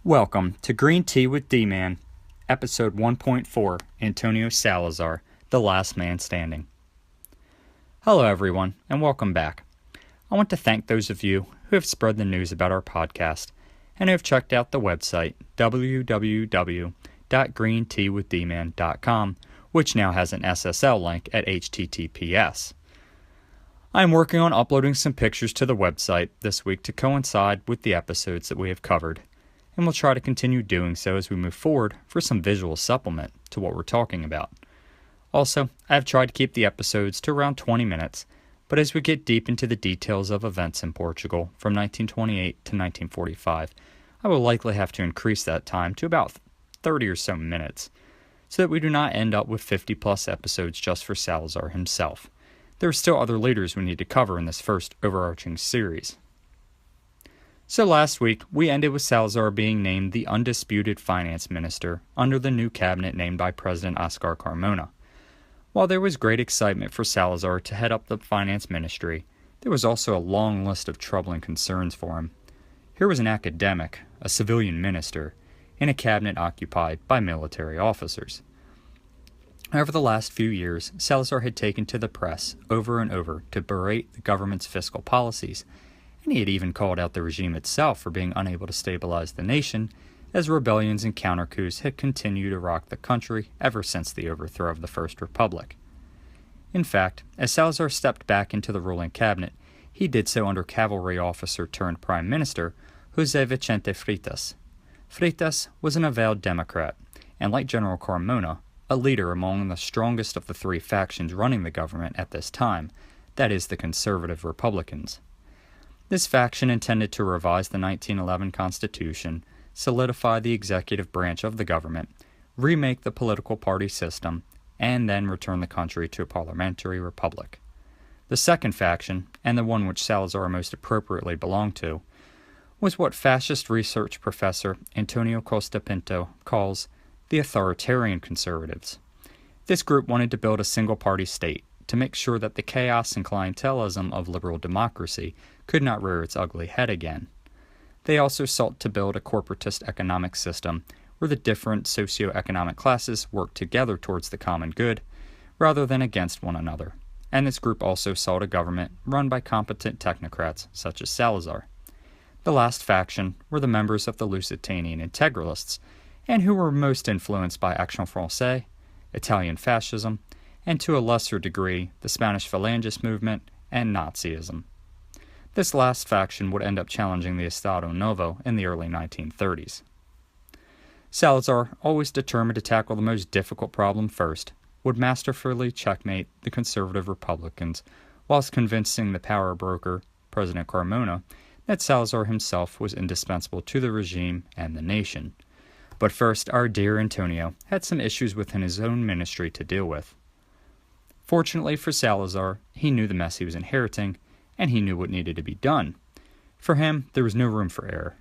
Welcome to Green Tea with D-Man, Episode 1.4, Antonio Salazar, The Last Man Standing. Hello everyone, and welcome back. I want to thank those of you who have spread the news about our podcast and who have checked out the website www.greenteawithdman.com, which now has an SSL link at HTTPS. I am working on uploading some pictures to the website this week to coincide with the episodes that we have covered, and we'll try to continue doing so as we move forward for some visual supplement to what we're talking about. Also, I have tried to keep the episodes to around 20 minutes, but as we get deep into the details of events in Portugal from 1928 to 1945, I will likely have to increase that time to about 30 or so minutes, so that we do not end up with 50 plus episodes just for Salazar himself. There are still other leaders we need to cover in this first overarching series. So last week, we ended with Salazar being named the undisputed finance minister under the new cabinet named by President Oscar Carmona. While there was great excitement for Salazar to head up the finance ministry, there was also a long list of troubling concerns for him. Here was an academic, a civilian minister, in a cabinet occupied by military officers. Over the last few years, Salazar had taken to the press over and over to berate the government's fiscal policies, and he had even called out the regime itself for being unable to stabilize the nation, as rebellions and counter-coups had continued to rock the country ever since the overthrow of the First Republic. In fact, as Salazar stepped back into the ruling cabinet, he did so under cavalry officer turned prime minister José Vicente Freitas. Freitas was an avowed Democrat, and like General Carmona, a leader among the strongest of the three factions running the government at this time, that is, the conservative Republicans. This faction intended to revise the 1911 Constitution, solidify the executive branch of the government, remake the political party system, and then return the country to a parliamentary republic. The second faction, and the one which Salazar most appropriately belonged to, was what fascist research professor Antonio Costa Pinto calls the authoritarian conservatives. This group wanted to build a single-party state to make sure that the chaos and clientelism of liberal democracy could not rear its ugly head again. They also sought to build a corporatist economic system where the different socio-economic classes worked together towards the common good, rather than against one another. And this group also sought a government run by competent technocrats such as Salazar. The last faction were the members of the Lusitanian Integralists, and who were most influenced by Action Française, Italian fascism, and to a lesser degree the Spanish Falangist movement and Nazism. This last faction would end up challenging the Estado Novo in the early 1930s. Salazar, always determined to tackle the most difficult problem first, would masterfully checkmate the conservative Republicans whilst convincing the power broker, President Carmona, that Salazar himself was indispensable to the regime and the nation. But first, our dear Antonio had some issues within his own ministry to deal with. Fortunately for Salazar, he knew the mess he was inheriting, and he knew what needed to be done. For him, there was no room for error.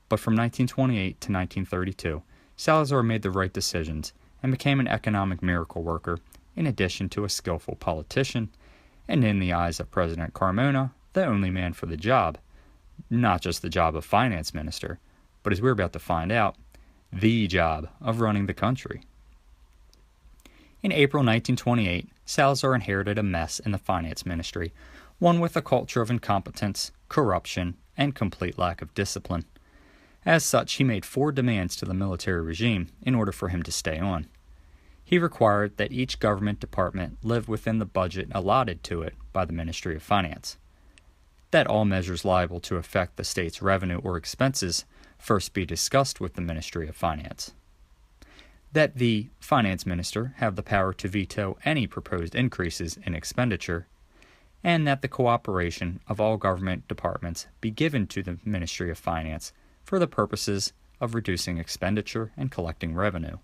But from 1928 to 1932, Salazar made the right decisions and became an economic miracle worker, in addition to a skillful politician, and in the eyes of President Carmona, the only man for the job. Not just the job of finance minister, but as we're about to find out, the job of running the country. In April 1928, Salazar inherited a mess in the finance ministry, one with a culture of incompetence, corruption, and complete lack of discipline. As such, he made 4 demands to the military regime in order for him to stay on. He required that each government department live within the budget allotted to it by the Ministry of Finance, that all measures liable to affect the state's revenue or expenses first be discussed with the Ministry of Finance, that the finance minister have the power to veto any proposed increases in expenditure, and that the cooperation of all government departments be given to the Ministry of Finance for the purposes of reducing expenditure and collecting revenue.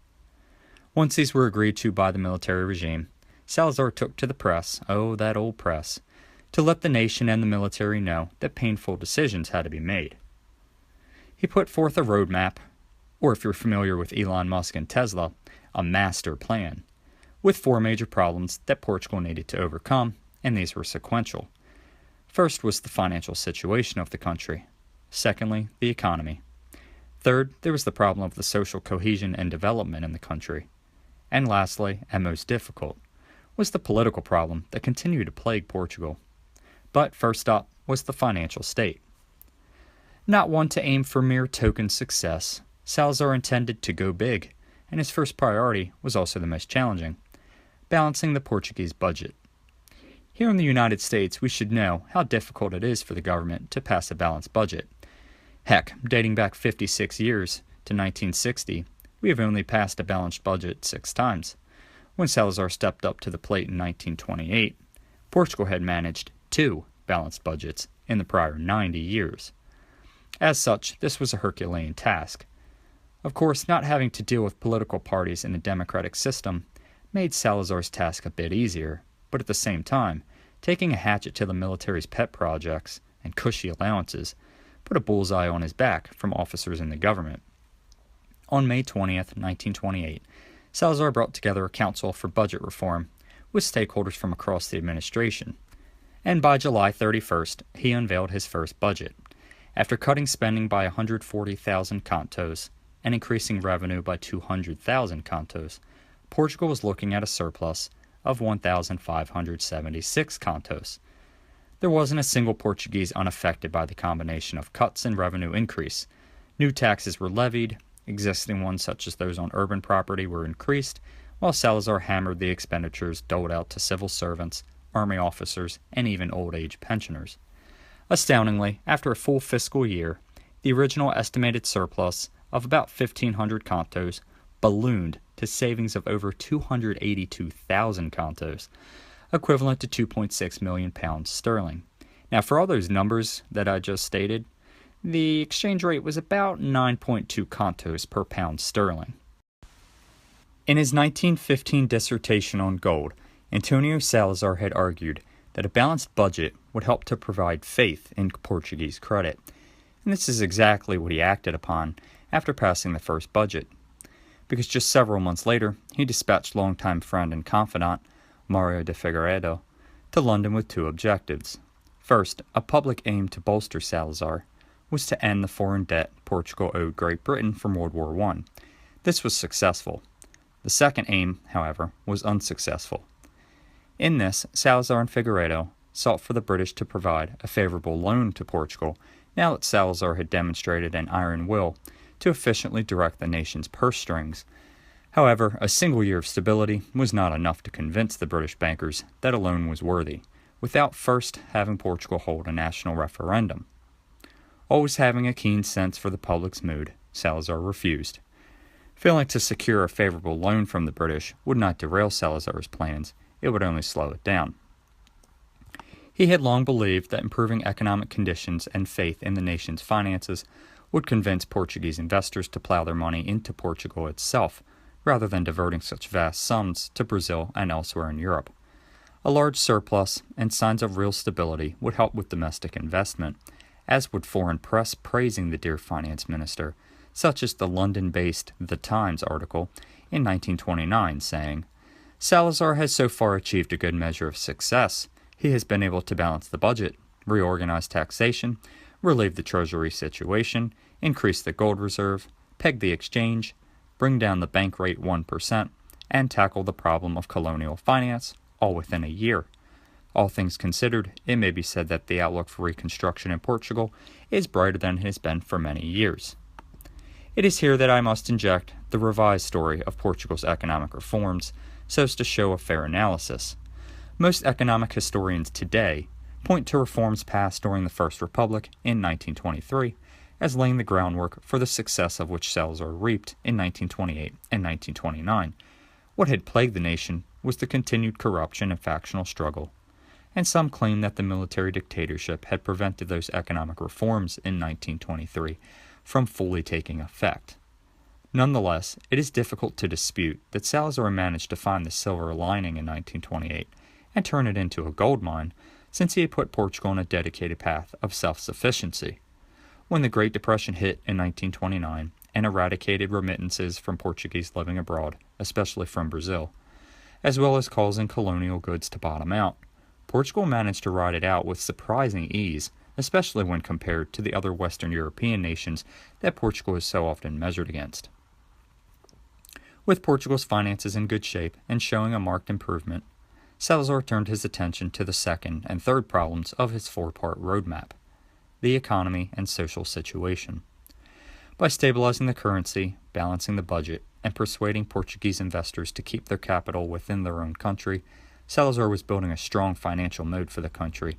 Once these were agreed to by the military regime, Salazar took to the press, oh, that old press, to let the nation and the military know that painful decisions had to be made. He put forth a roadmap, or if you're familiar with Elon Musk and Tesla, a master plan, with 4 major problems that Portugal needed to overcome, and these were sequential. First was the financial situation of the country. Secondly, the economy. Third, there was the problem of the social cohesion and development in the country. And lastly, and most difficult, was the political problem that continued to plague Portugal. But first up was the financial state. Not one to aim for mere token success, Salazar intended to go big, and his first priority was also the most challenging: balancing the Portuguese budget. Here in the United States, we should know how difficult it is for the government to pass a balanced budget. Heck, dating back 56 years to 1960, we have only passed a balanced budget 6 times. When Salazar stepped up to the plate in 1928, Portugal had managed 2 balanced budgets in the prior 90 years. As such, this was a Herculean task. Of course, not having to deal with political parties in a democratic system made Salazar's task a bit easier, but at the same time, taking a hatchet to the military's pet projects and cushy allowances put a bullseye on his back from officers in the government. On May 20th, 1928, Salazar brought together a council for budget reform with stakeholders from across the administration, and by July 31st, he unveiled his first budget. After cutting spending by 140,000 contos and increasing revenue by 200,000 contos, Portugal was looking at a surplus of 1,576 contos. There wasn't a single Portuguese unaffected by the combination of cuts and revenue increase. New taxes were levied, existing ones such as those on urban property were increased, while Salazar hammered the expenditures doled out to civil servants, army officers, and even old-age pensioners. Astoundingly, after a full fiscal year, the original estimated surplus of about 1,500 contos ballooned to savings of over 282,000 contos, equivalent to 2.6 million pounds sterling. Now, for all those numbers that I just stated, the exchange rate was about 9.2 contos per pound sterling. In his 1915 dissertation on gold, Antonio Salazar had argued that a balanced budget would help to provide faith in Portuguese credit, and this is exactly what he acted upon after passing the first budget, because just several months later, he dispatched longtime friend and confidant, Mario de Figueiredo, to London with 2 objectives. First, a public aim to bolster Salazar was to end the foreign debt Portugal owed Great Britain from World War I. This was successful. The second aim, however, was unsuccessful. In this, Salazar and Figueiredo sought for the British to provide a favorable loan to Portugal now that Salazar had demonstrated an iron will to efficiently direct the nation's purse strings. However, a single year of stability was not enough to convince the British bankers that a loan was worthy, without first having Portugal hold a national referendum. Always having a keen sense for the public's mood, Salazar refused. Failing to secure a favorable loan from the British would not derail Salazar's plans, it would only slow it down. He had long believed that improving economic conditions and faith in the nation's finances would convince Portuguese investors to plow their money into Portugal itself, rather than diverting such vast sums to Brazil and elsewhere in Europe. A large surplus and signs of real stability would help with domestic investment, as would foreign press praising the dear finance minister, such as the London-based The Times article in 1929 saying, "Salazar has so far achieved a good measure of success. He has been able to balance the budget, reorganize taxation, relieve the treasury situation, increase the gold reserve, peg the exchange, bring down the bank rate 1%, and tackle the problem of colonial finance, all within a year. All things considered, it may be said that the outlook for reconstruction in Portugal is brighter than it has been for many years." It is here that I must inject the revised story of Portugal's economic reforms so as to show a fair analysis. Most economic historians today point to reforms passed during the First Republic in 1923 as laying the groundwork for the success of which Salazar reaped in 1928 and 1929. What had plagued the nation was the continued corruption and factional struggle, and some claim that the military dictatorship had prevented those economic reforms in 1923 from fully taking effect. Nonetheless, it is difficult to dispute that Salazar managed to find the silver lining in 1928 and turn it into a gold mine, since he had put Portugal on a dedicated path of self-sufficiency. When the Great Depression hit in 1929 and eradicated remittances from Portuguese living abroad, especially from Brazil, as well as causing colonial goods to bottom out, Portugal managed to ride it out with surprising ease especially when compared to the other Western European nations that Portugal is so often measured against. With Portugal's finances in good shape and showing a marked improvement, Salazar turned his attention to the second and third problems of his four-part roadmap: the economy and social situation. By stabilizing the currency, balancing the budget, and persuading Portuguese investors to keep their capital within their own country, Salazar was building a strong financial mode for the country,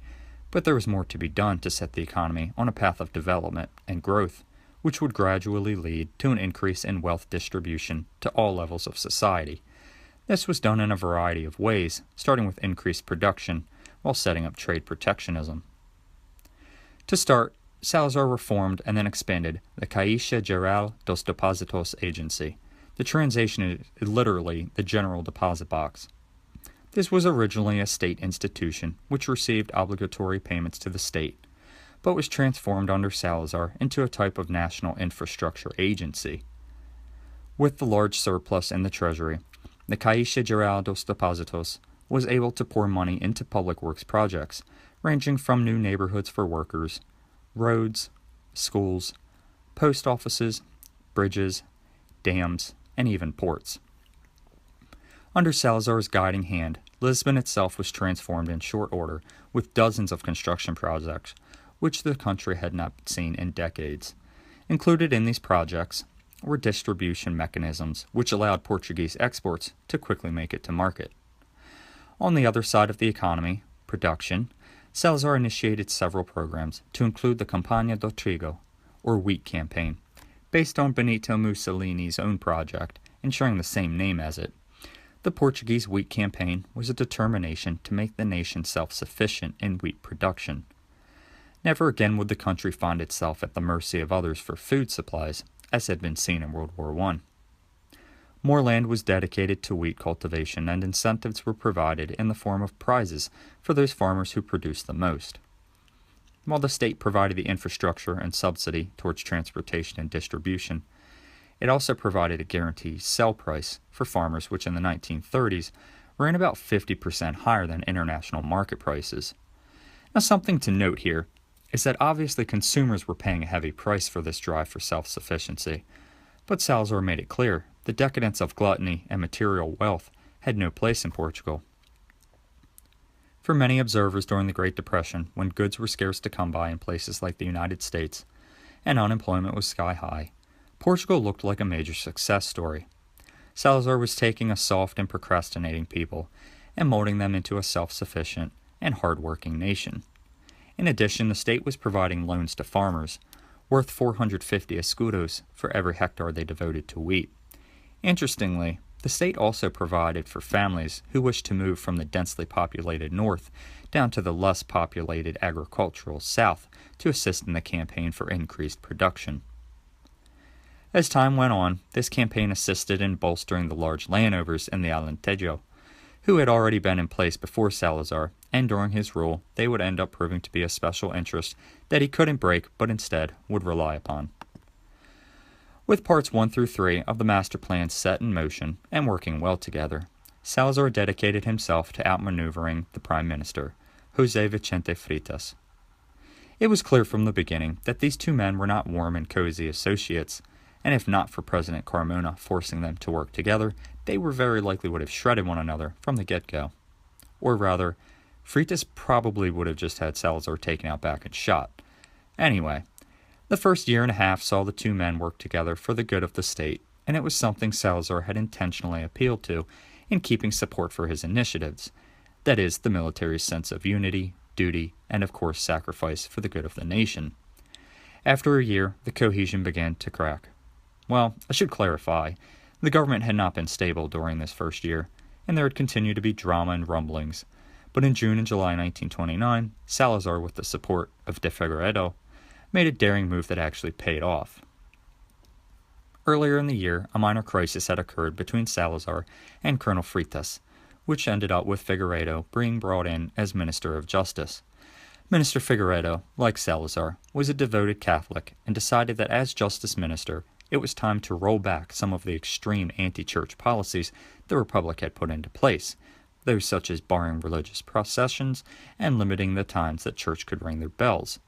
but there was more to be done to set the economy on a path of development and growth, which would gradually lead to an increase in wealth distribution to all levels of society. This was done in a variety of ways, starting with increased production while setting up trade protectionism. To start, Salazar reformed and then expanded the Caixa Geral dos Depósitos agency. The translation is literally the General Deposit Box. This was originally a state institution which received obligatory payments to the state, but was transformed under Salazar into a type of national infrastructure agency. With the large surplus in the treasury, the Caixa Geral dos Depósitos was able to pour money into public works projects, ranging from new neighborhoods for workers, roads, schools, post offices, bridges, dams, and even ports. Under Salazar's guiding hand, Lisbon itself was transformed in short order with dozens of construction projects, which the country had not seen in decades. Included in these projects were distribution mechanisms which allowed Portuguese exports to quickly make it to market. On the other side of the economy, production, Salazar initiated several programs to include the Campagna do Trigo, or Wheat Campaign, based on Benito Mussolini's own project and sharing the same name as it. The Portuguese Wheat Campaign was a determination to make the nation self-sufficient in wheat production. Never again would the country find itself at the mercy of others for food supplies, as had been seen in World War I. More land was dedicated to wheat cultivation, and incentives were provided in the form of prizes for those farmers who produced the most. While the state provided the infrastructure and subsidy towards transportation and distribution, it also provided a guaranteed sell price for farmers, which in the 1930s ran about 50% higher than international market prices. Now, something to note here is that obviously consumers were paying a heavy price for this drive for self-sufficiency, but Salazar made it clear the decadence of gluttony and material wealth had no place in Portugal. For many observers during the Great Depression, when goods were scarce to come by in places like the United States and unemployment was sky high, Portugal looked like a major success story. Salazar was taking a soft and procrastinating people and molding them into a self-sufficient and hard-working nation. In addition, the state was providing loans to farmers, worth 450 escudos for every hectare they devoted to wheat. Interestingly, the state also provided for families who wished to move from the densely populated north down to the less populated agricultural south to assist in the campaign for increased production. As time went on, this campaign assisted in bolstering the large landowners in the Alentejo, who had already been in place before Salazar, and during his rule they would end up proving to be a special interest that he couldn't break but instead would rely upon. With parts 1 through 3 of the master plan set in motion and working well together, Salazar dedicated himself to outmaneuvering the Prime Minister, José Vicente Freitas. It was clear from the beginning that these two men were not warm and cozy associates, and if not for President Carmona forcing them to work together, they were very likely would have shredded one another from the get-go. Or rather, Freitas probably would have just had Salazar taken out back and shot. Anyway, the first year and a half saw the two men work together for the good of the state, and it was something Salazar had intentionally appealed to in keeping support for his initiatives, that is, the military's sense of unity, duty, and of course sacrifice for the good of the nation. After a year, the cohesion began to crack. Well, I should clarify, the government had not been stable during this first year, and there had continued to be drama and rumblings. But in June and July 1929, Salazar, with the support of de Figueiredo, made a daring move that actually paid off. Earlier in the year, a minor crisis had occurred between Salazar and Colonel Freitas, which ended up with Figueiredo being brought in as Minister of Justice. Minister Figueiredo, like Salazar, was a devoted Catholic and decided that as Justice Minister, it was time to roll back some of the extreme anti-church policies the Republic had put into place, those such as barring religious processions and limiting the times that church could ring their bells.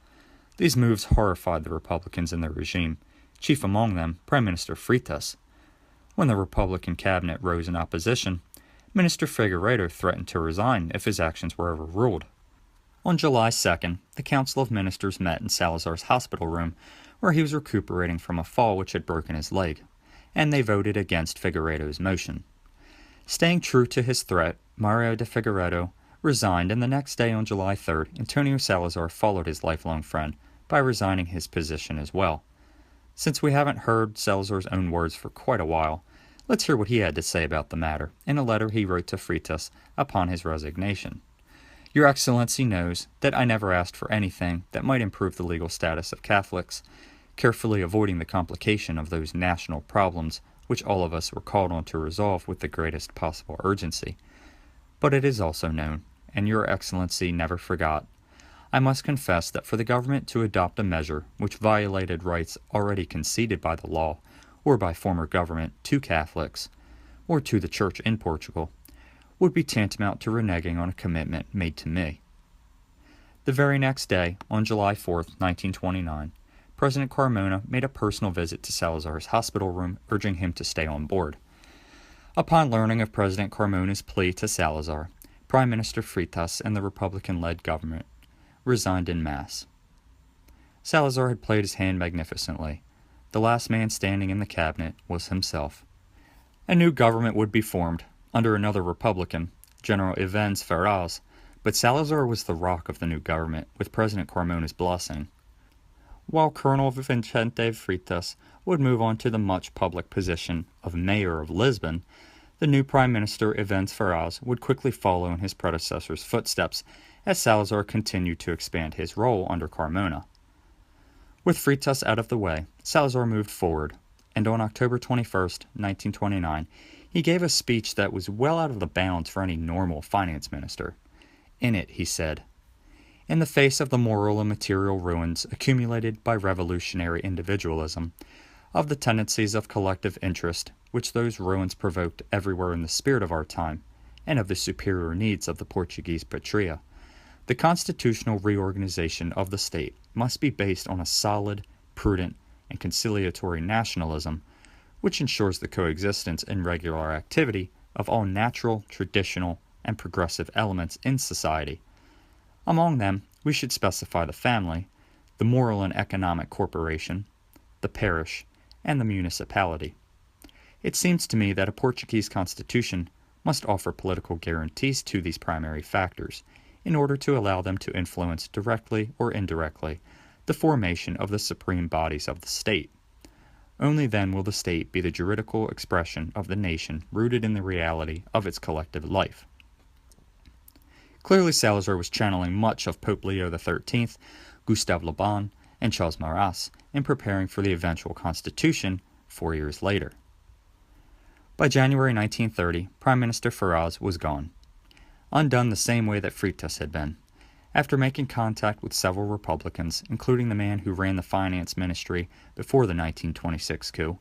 These moves horrified the Republicans in the regime, chief among them Prime Minister Freitas. When the Republican cabinet rose in opposition, Minister Figueiredo threatened to resign if his actions were overruled. On July 2nd, the Council of Ministers met in Salazar's hospital room, where he was recuperating from a fall which had broken his leg, and they voted against Figueiredo's motion. Staying true to his threat, Mario de Figueiredo resigned, and the next day on July 3rd, Antonio Salazar followed his lifelong friend by resigning his position as well. Since we haven't heard Salazar's own words for quite a while, let's hear what he had to say about the matter in a letter he wrote to Freitas upon his resignation. Your Excellency knows that I never asked for anything that might improve the legal status of Catholics, carefully avoiding the complication of those national problems which all of us were called on to resolve with the greatest possible urgency. But it is also known, and Your Excellency never forgot, I must confess that for the government to adopt a measure which violated rights already conceded by the law or by former government to Catholics, or to the Church in Portugal, would be tantamount to reneging on a commitment made to me. The very next day, on July 4th, 1929, President Carmona made a personal visit to Salazar's hospital room, urging him to stay on board. Upon learning of President Carmona's plea to Salazar, Prime Minister Freitas and the Republican-led government resigned en masse. Salazar had played his hand magnificently. The last man standing in the cabinet was himself. A new government would be formed, under another Republican, General Ivens Ferraz, but Salazar was the rock of the new government, with President Carmona's blessing. While Colonel Vicente Freitas would move on to the much public position of Mayor of Lisbon, the new Prime Minister Ivens Ferraz would quickly follow in his predecessor's footsteps as Salazar continued to expand his role under Carmona. With Freitas out of the way, Salazar moved forward, and on October 21, 1929, he gave a speech that was well out of the bounds for any normal finance minister. In it, he said, "In the face of the moral and material ruins accumulated by revolutionary individualism, of the tendencies of collective interest which those ruins provoked everywhere in the spirit of our time, and of the superior needs of the Portuguese patria, the constitutional reorganization of the state must be based on a solid, prudent, and conciliatory nationalism, which ensures the coexistence and regular activity of all natural, traditional, and progressive elements in society. Among them, we should specify the family, the moral and economic corporation, the parish, and the municipality. It seems to me that a Portuguese constitution must offer political guarantees to these primary factors, in order to allow them to influence directly or indirectly the formation of the supreme bodies of the state. Only then will the state be the juridical expression of the nation rooted in the reality of its collective life." Clearly Salazar was channeling much of Pope Leo XIII, Gustave Le Bon, and Charles Maurras in preparing for the eventual constitution 4 years later. By January 1930, Prime Minister Ferraz was gone, undone the same way that Freitas had been. After making contact with several Republicans, including the man who ran the finance ministry before the 1926 coup,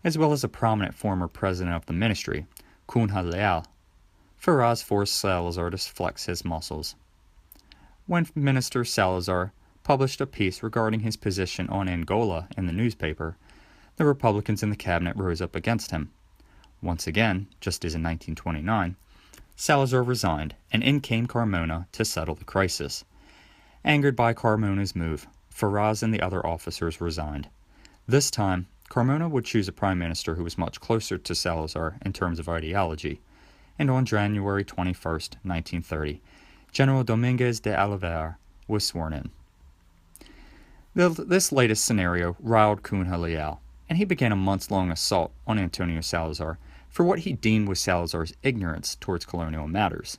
as well as a prominent former president of the ministry, Cunha Leal, Ferraz forced Salazar to flex his muscles. When Minister Salazar published a piece regarding his position on Angola in the newspaper, the Republicans in the cabinet rose up against him. Once again, just as in 1929, Salazar resigned, and in came Carmona to settle the crisis. Angered by Carmona's move, Ferraz and the other officers resigned. This time, Carmona would choose a prime minister who was much closer to Salazar in terms of ideology, and on January 21, 1930, General Domingues de Oliveira was sworn in. This latest scenario riled Cunha Leal, and he began a months-long assault on Antonio Salazar for what he deemed was Salazar's ignorance towards colonial matters.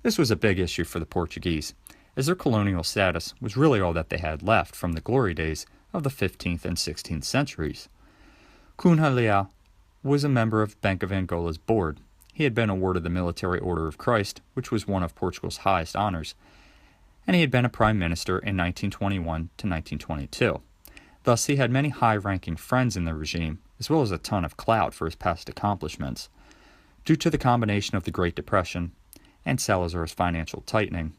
This was a big issue for the Portuguese, as their colonial status was really all that they had left from the glory days of the 15th and 16th centuries. Cunha Leal was a member of Bank of Angola's board. He had been awarded the Military Order of Christ, which was one of Portugal's highest honors, and he had been a prime minister in 1921 to 1922. Thus, he had many high-ranking friends in the regime, as well as a ton of clout for his past accomplishments. Due to the combination of the Great Depression and Salazar's financial tightening,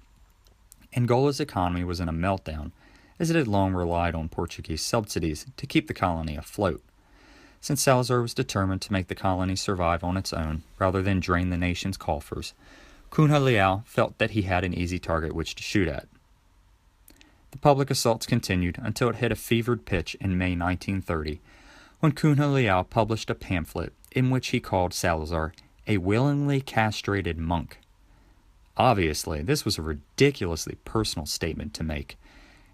Angola's economy was in a meltdown, as it had long relied on Portuguese subsidies to keep the colony afloat. Since Salazar was determined to make the colony survive on its own rather than drain the nation's coffers, Cunha Leal felt that he had an easy target which to shoot at. The public assaults continued until it hit a fevered pitch in May 1930, when Cunha Leal published a pamphlet in which he called Salazar a willingly castrated monk. Obviously, this was a ridiculously personal statement to make,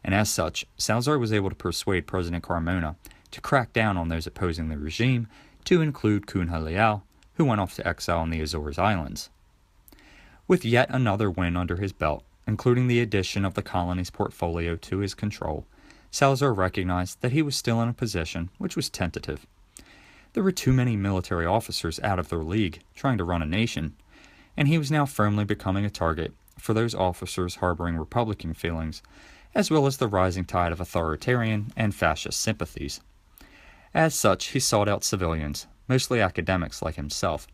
and as such, Salazar was able to persuade President Carmona to crack down on those opposing the regime, to include Cunha Leal, who went off to exile on the Azores Islands. With yet another win under his belt, including the addition of the colony's portfolio to his control, Salazar recognized that he was still in a position which was tentative. There were too many military officers out of their league trying to run a nation, and he was now firmly becoming a target for those officers harboring Republican feelings, as well as the rising tide of authoritarian and fascist sympathies. As such, he sought out civilians, mostly academics like himself,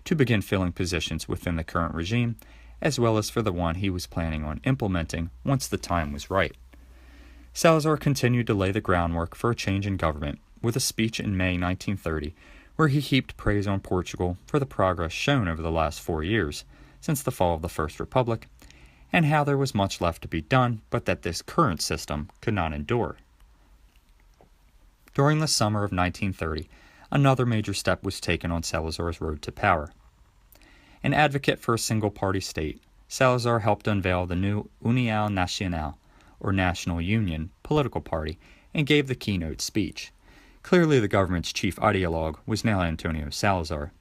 to begin filling positions within the current regime, as well as for the one he was planning on implementing once the time was right. Salazar continued to lay the groundwork for a change in government with a speech in May 1930, where he heaped praise on Portugal for the progress shown over the last 4 years, since the fall of the First Republic, and how there was much left to be done, but that this current system could not endure. During the summer of 1930, another major step was taken on Salazar's road to power. An advocate for a single-party state, Salazar helped unveil the new União Nacional, or National Union, political party, and gave the keynote speech. Clearly the government's chief ideologue was now Antonio Salazar.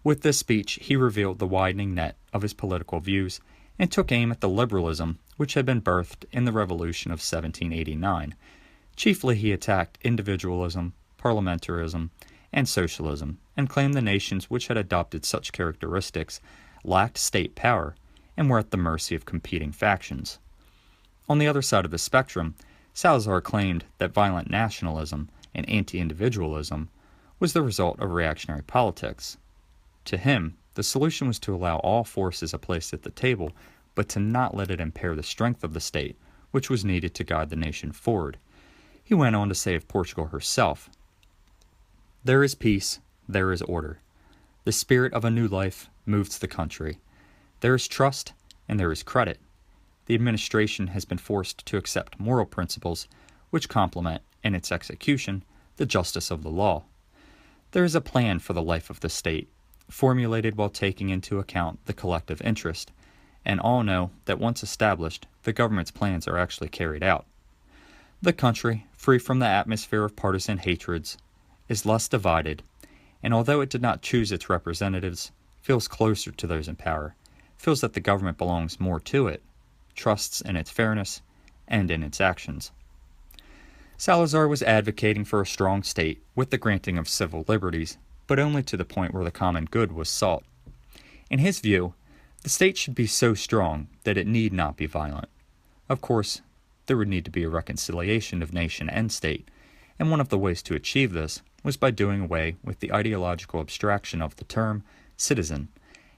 With this speech, he revealed the widening net of his political views and took aim at the liberalism which had been birthed in the Revolution of 1789. Chiefly he attacked individualism, parliamentarism, and socialism, and claimed the nations which had adopted such characteristics lacked state power and were at the mercy of competing factions. On the other side of the spectrum, Salazar claimed that violent nationalism and anti-individualism was the result of reactionary politics. To him, the solution was to allow all forces a place at the table, but to not let it impair the strength of the state, which was needed to guide the nation forward. He went on to say of Portugal herself, "There is peace, there is order. The spirit of a new life moves the country. There is trust, and there is credit. The administration has been forced to accept moral principles which complement, in its execution, the justice of the law. There is a plan for the life of the state, formulated while taking into account the collective interest, and all know that once established, the government's plans are actually carried out. The country, free from the atmosphere of partisan hatreds, is less divided, and although it did not choose its representatives, feels closer to those in power, feels that the government belongs more to it, trusts in its fairness, and in its actions." Salazar was advocating for a strong state with the granting of civil liberties, but only to the point where the common good was sought. In his view, the state should be so strong that it need not be violent. Of course, there would need to be a reconciliation of nation and state, and one of the ways to achieve this was by doing away with the ideological abstraction of the term citizen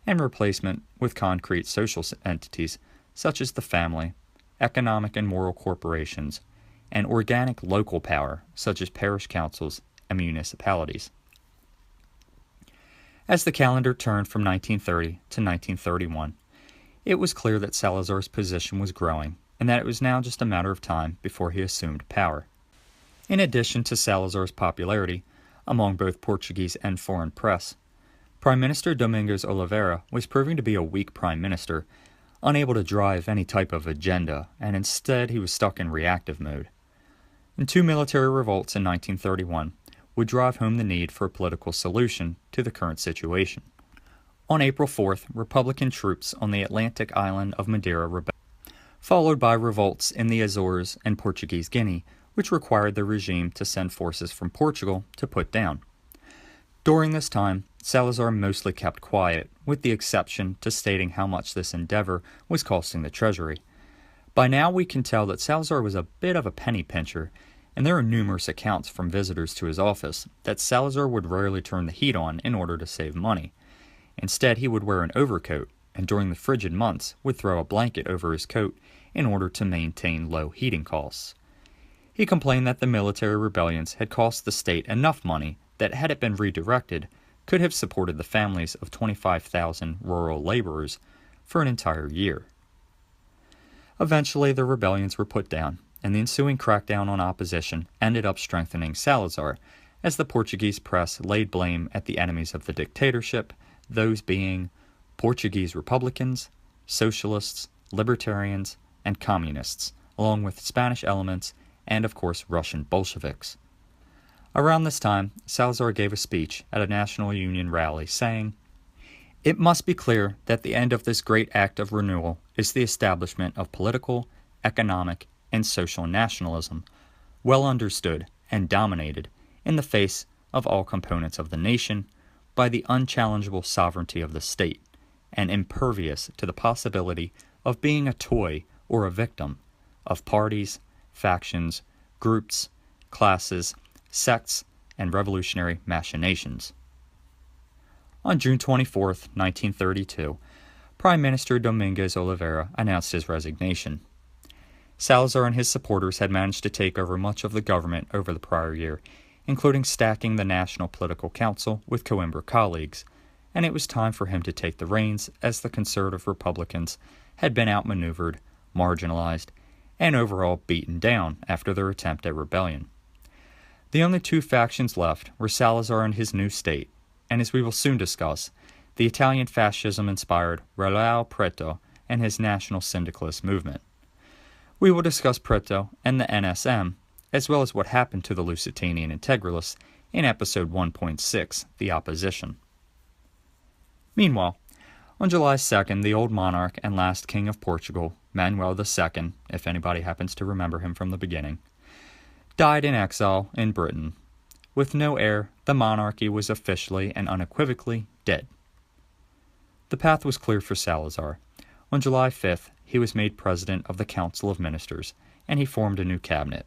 and replacement with concrete social entities such as the family, economic and moral corporations, and organic local power such as parish councils and municipalities. As the calendar turned from 1930 to 1931, it was clear that Salazar's position was growing and that it was now just a matter of time before he assumed power. In addition to Salazar's popularity among both Portuguese and foreign press, Prime Minister Domingos Oliveira was proving to be a weak prime minister, unable to drive any type of agenda, and instead he was stuck in reactive mode. And 2 military revolts in 1931 would drive home the need for a political solution to the current situation. On April 4th, Republican troops on the Atlantic island of Madeira rebelled, followed by revolts in the Azores and Portuguese Guinea, which required the regime to send forces from Portugal to put down. During this time, Salazar mostly kept quiet, with the exception to stating how much this endeavor was costing the treasury. By now we can tell that Salazar was a bit of a penny pincher, and there are numerous accounts from visitors to his office that Salazar would rarely turn the heat on in order to save money. Instead, he would wear an overcoat, and during the frigid months would throw a blanket over his coat in order to maintain low heating costs. He complained that the military rebellions had cost the state enough money that, had it been redirected, could have supported the families of 25,000 rural laborers for an entire year. Eventually, the rebellions were put down, and the ensuing crackdown on opposition ended up strengthening Salazar, as the Portuguese press laid blame at the enemies of the dictatorship, those being Portuguese Republicans, Socialists, Libertarians, and Communists, along with Spanish elements and, of course, Russian Bolsheviks. Around this time, Salazar gave a speech at a National Union rally saying, "It must be clear that the end of this great act of renewal is the establishment of political, economic, and social nationalism, well understood and dominated in the face of all components of the nation by the unchallengeable sovereignty of the state, and impervious to the possibility of being a toy or a victim of parties, factions, groups, classes, sects, and revolutionary machinations." On June 24, 1932, Prime Minister Domingos Oliveira announced his resignation. Salazar and his supporters had managed to take over much of the government over the prior year, including stacking the National Political Council with Coimbra colleagues, and it was time for him to take the reins, as the conservative Republicans had been outmaneuvered, marginalized, and overall beaten down after their attempt at rebellion. The only two factions left were Salazar and his new state, and as we will soon discuss, the Italian fascism-inspired Relao Preto and his national syndicalist movement. We will discuss Preto and the NSM, as well as what happened to the Lusitanian Integralists in episode 1.6, The Opposition. Meanwhile, on July 2nd, the old monarch and last king of Portugal, Manuel II, if anybody happens to remember him from the beginning, died in exile in Britain. With no heir, the monarchy was officially and unequivocally dead. The path was clear for Salazar. On July 5th, he was made president of the Council of Ministers, and he formed a new cabinet,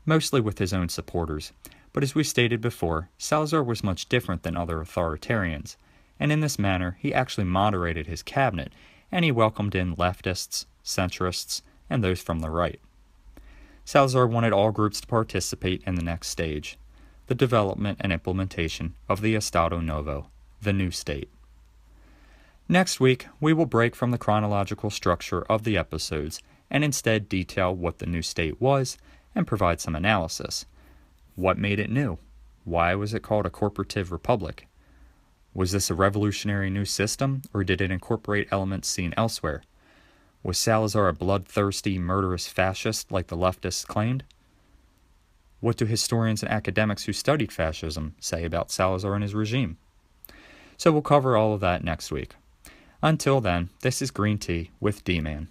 mostly with his own supporters. But as we stated before, Salazar was much different than other authoritarians, and in this manner he actually moderated his cabinet, and he welcomed in leftists, centrists, and those from the right. Salazar wanted all groups to participate in the next stage, the development and implementation of the Estado Novo, the new state. Next week, we will break from the chronological structure of the episodes and instead detail what the new state was and provide some analysis. What made it new? Why was it called a corporative republic? Was this a revolutionary new system, or did it incorporate elements seen elsewhere? Was Salazar a bloodthirsty, murderous fascist like the leftists claimed? What do historians and academics who studied fascism say about Salazar and his regime? So we'll cover all of that next week. Until then, this is Green Tea with D-Man.